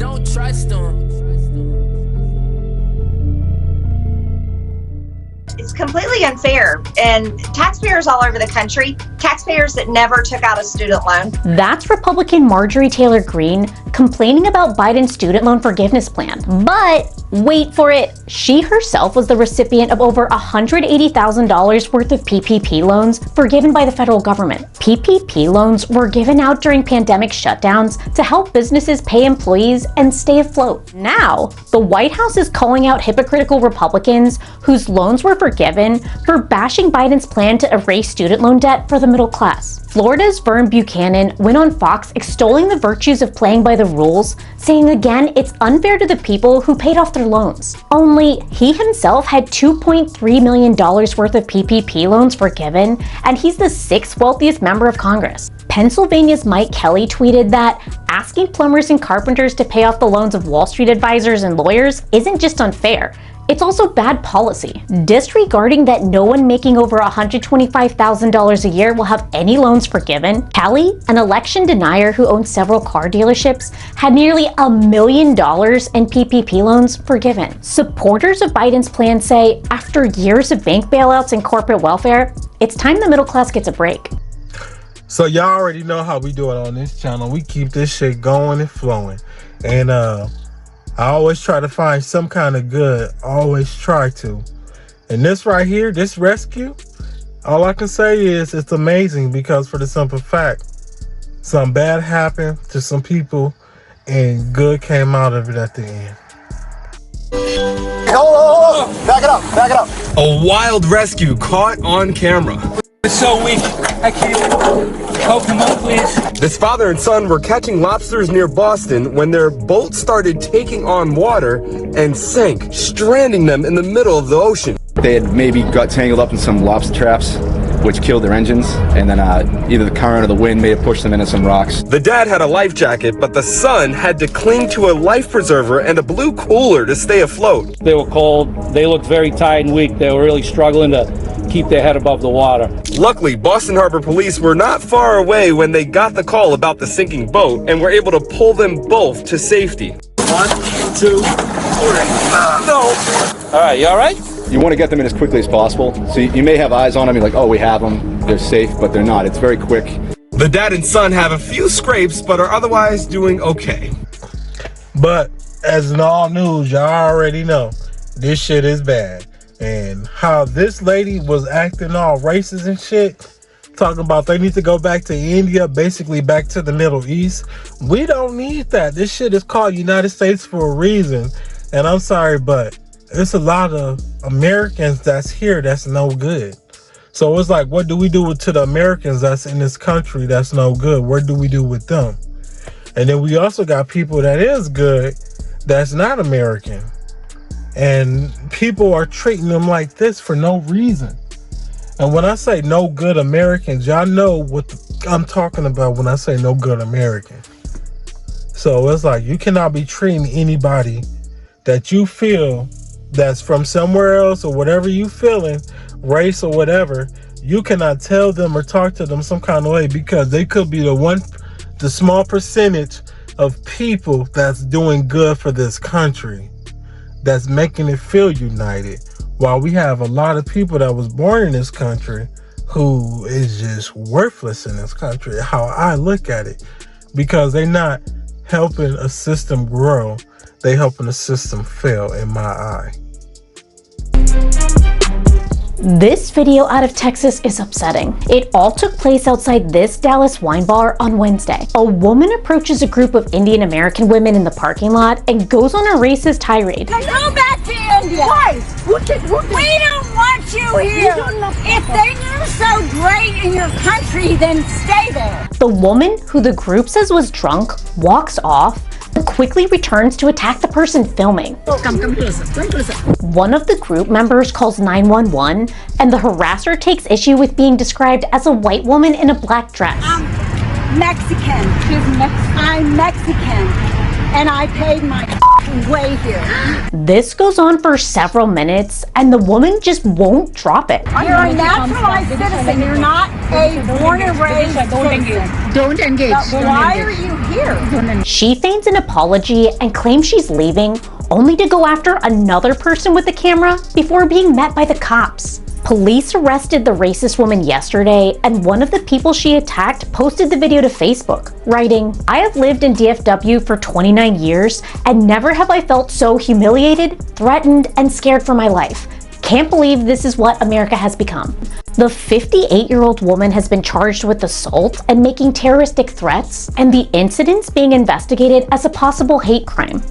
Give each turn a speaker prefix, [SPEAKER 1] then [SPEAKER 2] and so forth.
[SPEAKER 1] don't trust them.
[SPEAKER 2] It's completely unfair, and taxpayers all over the country, taxpayers that never took out a student loan.
[SPEAKER 3] That's Republican Marjorie Taylor Greene complaining about Biden's student loan forgiveness plan. But wait for it, she herself was the recipient of over $180,000 worth of PPP loans forgiven by the federal government. PPP loans were given out during pandemic shutdowns to help businesses pay employees and stay afloat. Now, the White House is calling out hypocritical Republicans whose loans were forgiven for bashing Biden's plan to erase student loan debt for the middle class. Florida's Vern Buchanan went on Fox extolling the virtues of playing by the rules, saying again it's unfair to the people who paid off their loans. Only he himself had $2.3 million worth of PPP loans forgiven, and he's the 6th wealthiest member of Congress. Pennsylvania's Mike Kelly tweeted that asking plumbers and carpenters to pay off the loans of Wall Street advisors and lawyers isn't just unfair, it's also bad policy. Disregarding that no one making over $125,000 a year will have any loans forgiven, Kelly, an election denier who owns several car dealerships, had nearly $1 million in PPP loans forgiven. Supporters of Biden's plan say, after years of bank bailouts and corporate welfare, it's time the middle class gets a break.
[SPEAKER 4] So y'all already know how we do it on this channel. We keep this shit going and flowing. And I always try to find some kind of good. Always try to. And this right here, this rescue, all I can say is it's amazing, because for the simple fact, something bad happened to some people and good came out of it at the end.
[SPEAKER 5] Oh, back it up, back it up.
[SPEAKER 6] A wild rescue caught on camera.
[SPEAKER 7] It's so weak. I can't help him out, please.
[SPEAKER 6] This father and son were catching lobsters near Boston when their boat started taking on water and sank, stranding them in the middle of the ocean.
[SPEAKER 8] They had maybe got tangled up in some lobster traps, which killed their engines, and then either the current or the wind may have pushed them into some rocks.
[SPEAKER 6] The dad had a life jacket, but the son had to cling to a life preserver and a blue cooler to stay afloat.
[SPEAKER 7] They were cold. They looked very tired and weak. They were really struggling to keep their head above the water.
[SPEAKER 6] Luckily, Boston Harbor police were not far away when they got the call about the sinking boat and were able to pull them both to safety.
[SPEAKER 7] 1, 2, 3. No. All right, you all right?
[SPEAKER 8] You want to get them in as quickly as possible. So you may have eyes on them, you're like, oh, we have them, they're safe, but they're not. It's very quick.
[SPEAKER 6] The dad and son have a few scrapes, but are otherwise doing okay.
[SPEAKER 4] But as in all news, y'all already know, this shit is bad. And how this lady was acting all racist and shit, talking about they need to go back to India, basically back to the Middle East. We don't need that. This shit is called United States for a reason. And I'm sorry, but it's a lot of Americans that's here that's no good. So it's like, what do we do to the Americans that's in this country that's no good? What do we do with them? And then we also got people that is good that's not American. And people are treating them like this for no reason. And when I say no good Americans, y'all know what I'm talking about when I say no good American. So it's like, you cannot be treating anybody that you feel that's from somewhere else or whatever you feeling, race or whatever, you cannot tell them or talk to them some kind of way, because they could be the small percentage of people that's doing good for this country, that's making it feel united, while we have a lot of people that was born in this country who is just worthless in this country, how I look at it, because they're not helping a system grow, they helping a system fail in my eye.
[SPEAKER 3] This video out of Texas is upsetting. It all took place outside this Dallas wine bar on Wednesday. A woman approaches a group of Indian American women in the parking lot and goes on a racist tirade.
[SPEAKER 9] Go back to India. Why? We don't want you here. If they knew so great in your country, then stay there.
[SPEAKER 3] The woman, who the group says was drunk, walks off, but quickly returns to attack the person filming.
[SPEAKER 9] Come closer.
[SPEAKER 3] One of the group members calls 911, and the harasser takes issue with being described as a white woman in a black dress.
[SPEAKER 9] I'm Mexican. I'm Mexican. And I paid my way here.
[SPEAKER 3] This goes on for several minutes, and the woman just won't drop it.
[SPEAKER 9] You're a naturalized citizen. You're not a born and raised citizen.
[SPEAKER 1] Don't engage.
[SPEAKER 9] But why are you here?
[SPEAKER 3] She feigns an apology and claims she's leaving, only to go after another person with the camera before being met by the cops. Police arrested the racist woman yesterday, and one of the people she attacked posted the video to Facebook, writing, "I have lived in DFW for 29 years, and never have I felt so humiliated, threatened, and scared for my life. Can't believe this is what America has become." The 58-year-old woman has been charged with assault and making terroristic threats, and the incident's being investigated as a possible hate crime.